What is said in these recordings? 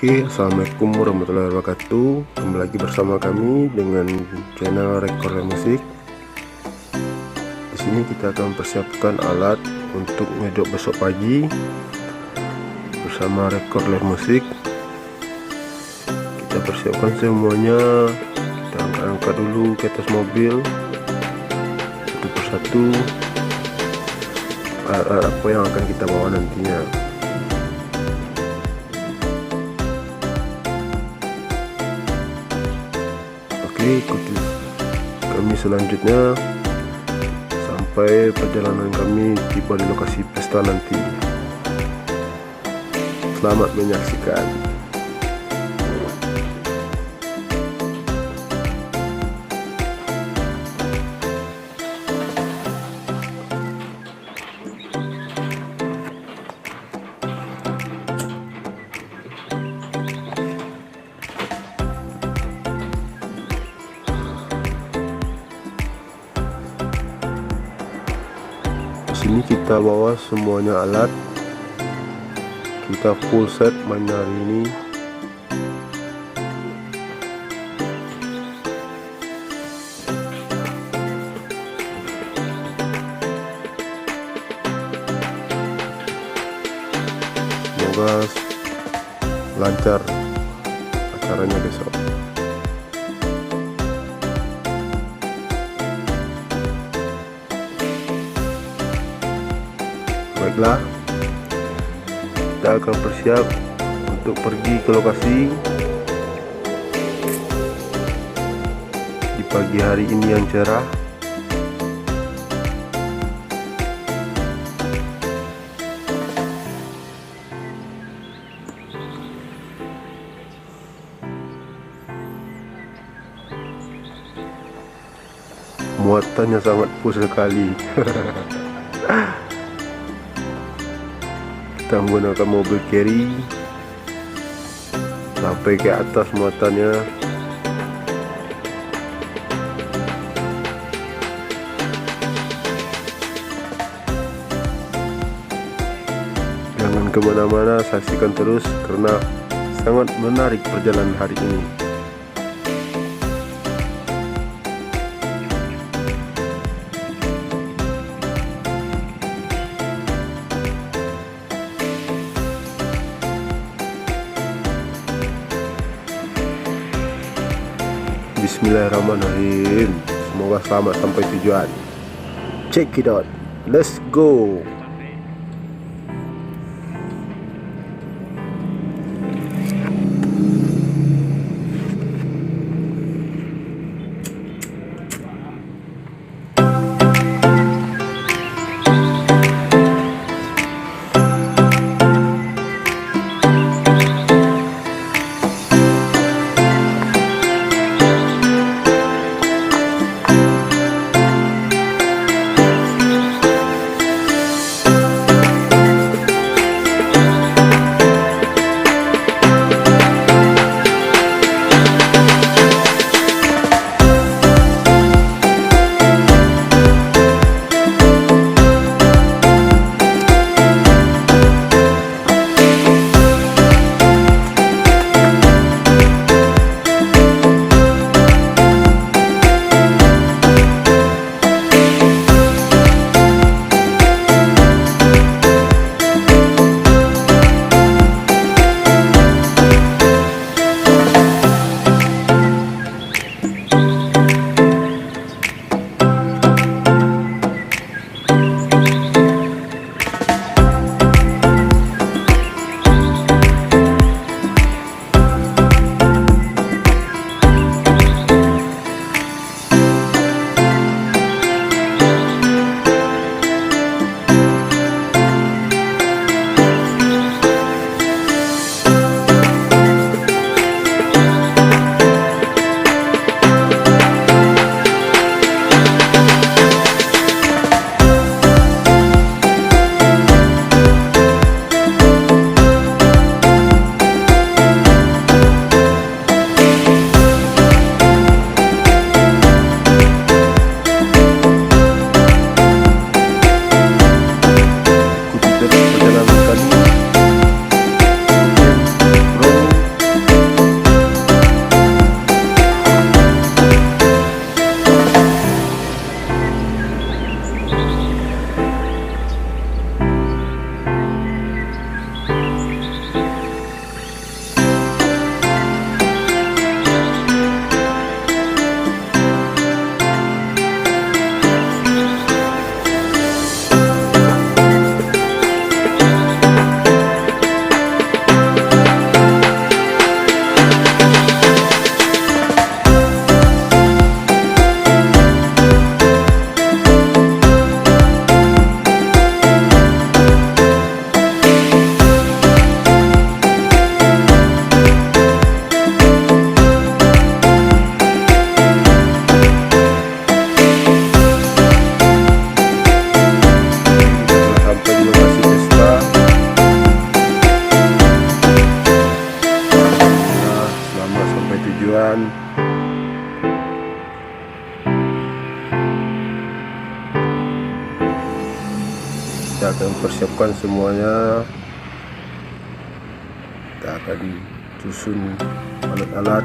Oke, assalamualaikum warahmatullahi wabarakatuh. Kembali lagi bersama kami dengan channel Recorder Musik. Di sini kita akan mempersiapkan alat untuk ngedok besok pagi bersama Recorder Musik. Kita persiapkan semuanya. Kita angkat dulu ke atas mobil satu persatu alat apa yang akan kita bawa nantinya. Ikuti kami selanjutnya sampai perjalanan kami tiba di lokasi pesta nanti. Selamat menyaksikan. Sini kita bawa semuanya alat, kita full set main hari ini. Semoga lancar acaranya besok. Baiklah, kita akan bersiap untuk pergi ke lokasi di pagi hari ini yang cerah. Muatannya sangat puas sekali. Kita menggunakan mobil carry sampai ke atas muatannya. Jangan kemana-mana, saksikan terus karena sangat menarik perjalanan hari ini. Bismillahirrahmanirrahim. Semoga selamat sampai tujuan. Check it out. Let's go. permukaan. Kita akan persiapkan semuanya. Kita akan susun alat-alat.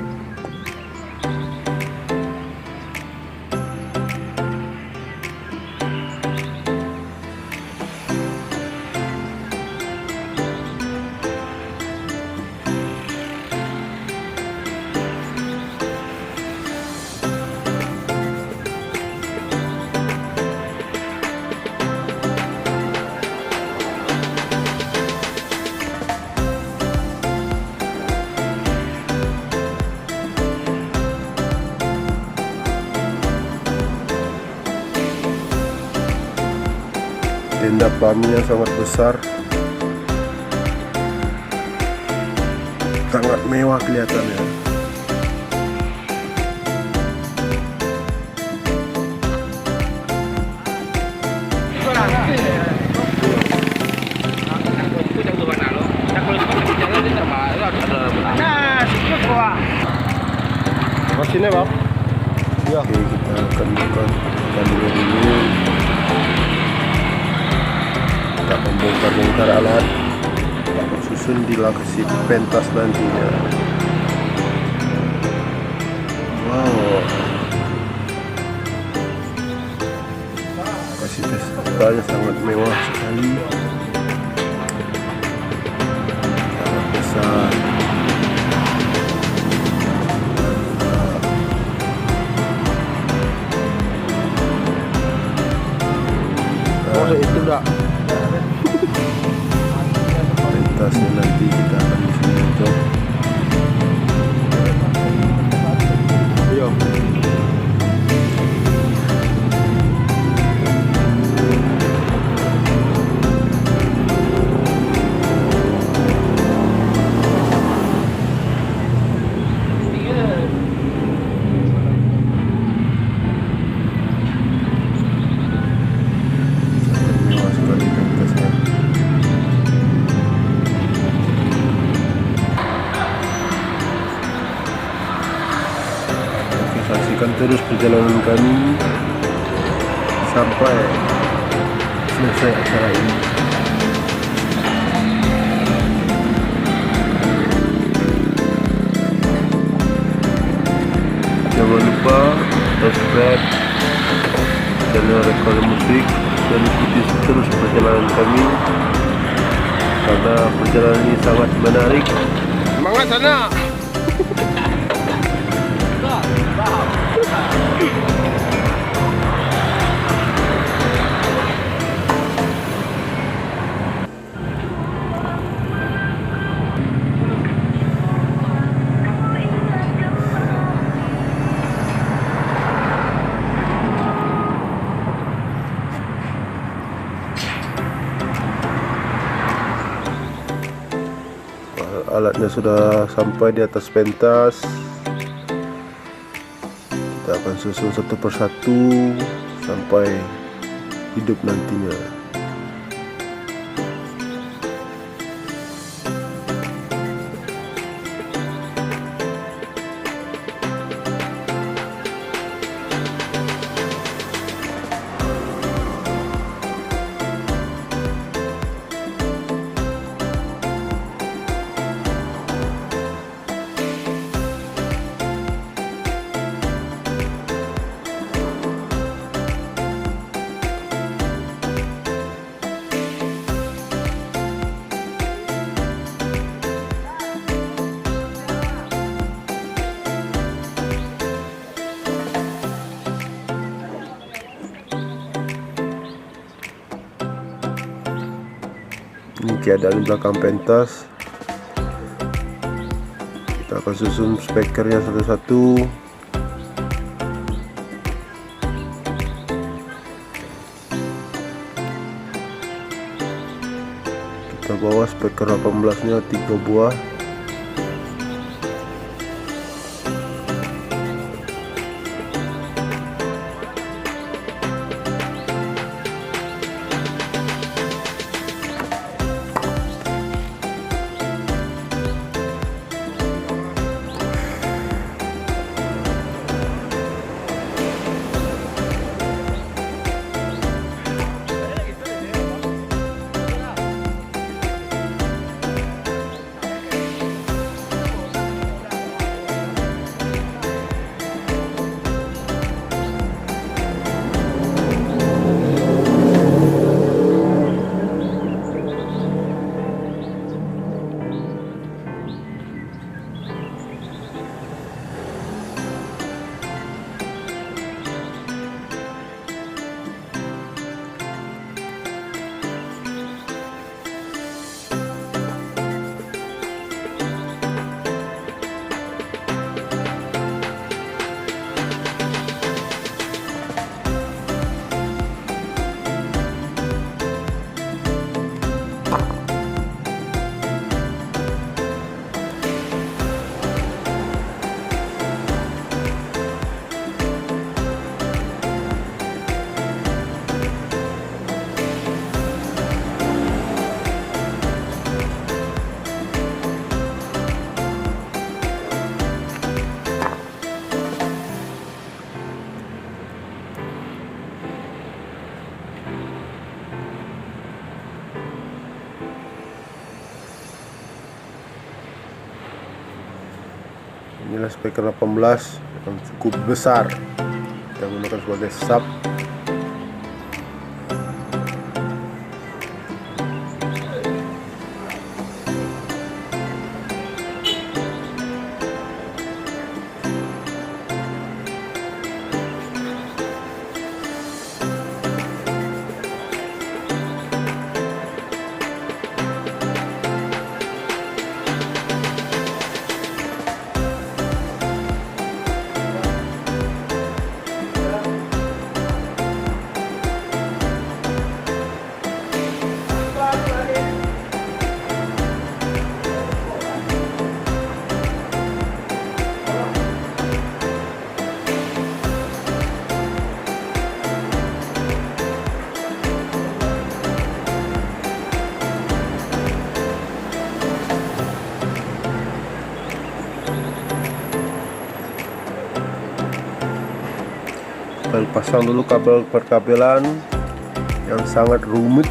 Tenda PAMI yang sangat besar, sangat mewah kelihatannya. Mesinnya bang? Ya. Oke, kita akan buka kandungan dulu. Kita akan bongkar alat, kita akan susun di lokasi pentas nantinya. Wow, lokasi pestanya sangat mewah sekali, sangat besar. Itu udah pentasnya nanti kita akan bisa nonton. Yo. Saksikan terus perjalanan kami sampai selesai acara ini. Jangan lupa subscribe channel Rekor Musik dan ikuti terus perjalanan kami, karena perjalanan ini sangat menarik. Semangat sana! Alatnya sudah sampai di atas pentas. Kita akan susun satu persatu sampai hidup nantinya. Ini keadaan belakang pentas. Kita akan susun speakernya satu-satu. Kita bawa speaker 18-nya 3 buah. Inilah speaker 18 yang cukup besar, kita gunakan sebagai sub. Dan pasang dulu kabel perkabelan yang sangat rumit.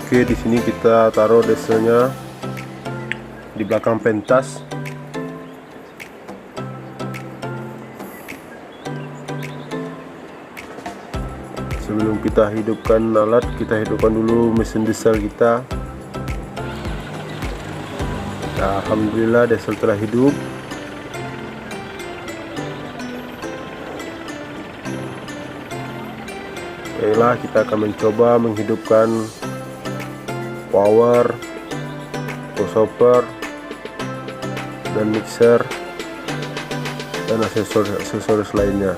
Oke, di sini kita taruh desanya di belakang pentas. Sebelum kita hidupkan alat, kita hidupkan dulu mesin diesel kita. Nah, alhamdulillah diesel telah hidup. Baiklah, kita akan mencoba menghidupkan power, crossover, dan mixer dan aksesoris lainnya.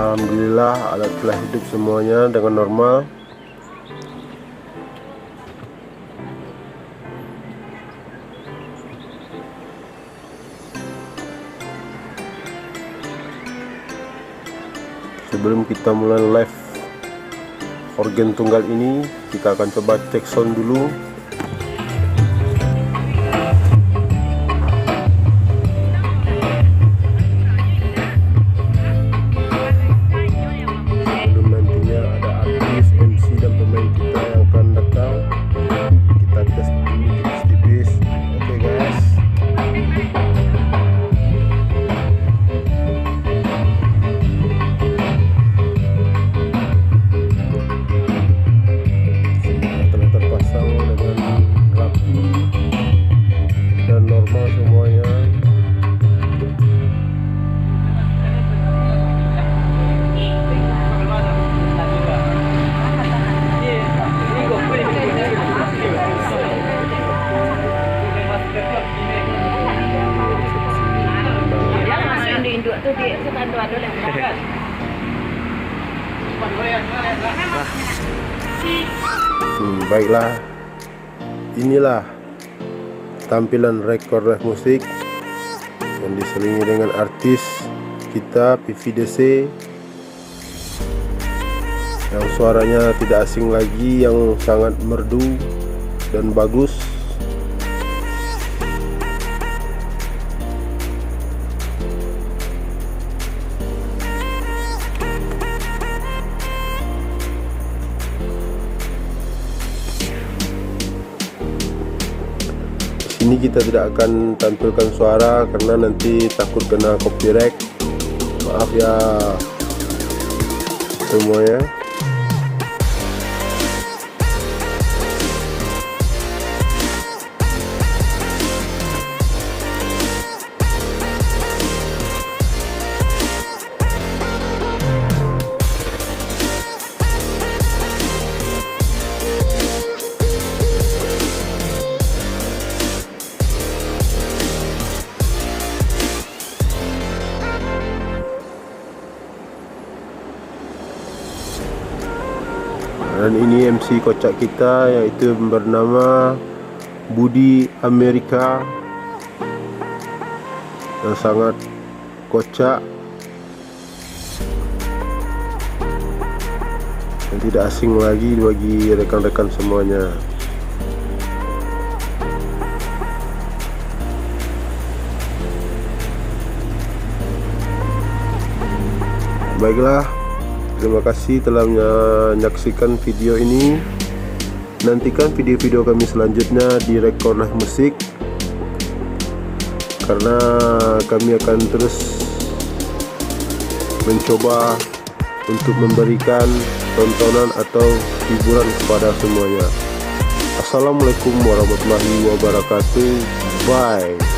Alhamdulillah alat telah hidup semuanya dengan normal. Sebelum kita mulai live organ tunggal ini, kita akan coba cek sound dulu. Sebelum nantinya ada artis, MC dan pemain kita yang akan datang, kita tes dulu tipis-tipis. Oke guys. Terpasang dengan rapi dan normal semuanya. Induk tuh di setandu-andu yang Baiklah, inilah tampilan rekor live musik yang diselingi dengan artis kita PVDC yang suaranya tidak asing lagi, yang sangat merdu dan bagus. Ini kita tidak akan tampilkan suara karena nanti takut kena copyright. Maaf ya semuanya. Dan ini MC kocak kita, yaitu bernama Budi Amerika, yang sangat kocak dan tidak asing lagi bagi rekan-rekan semuanya. Baiklah, terima kasih telah menyaksikan video ini. Nantikan video-video kami selanjutnya di Rekor Live Musik, karena kami akan terus mencoba untuk memberikan tontonan atau hiburan kepada semuanya. Assalamualaikum warahmatullahi wabarakatuh. Bye.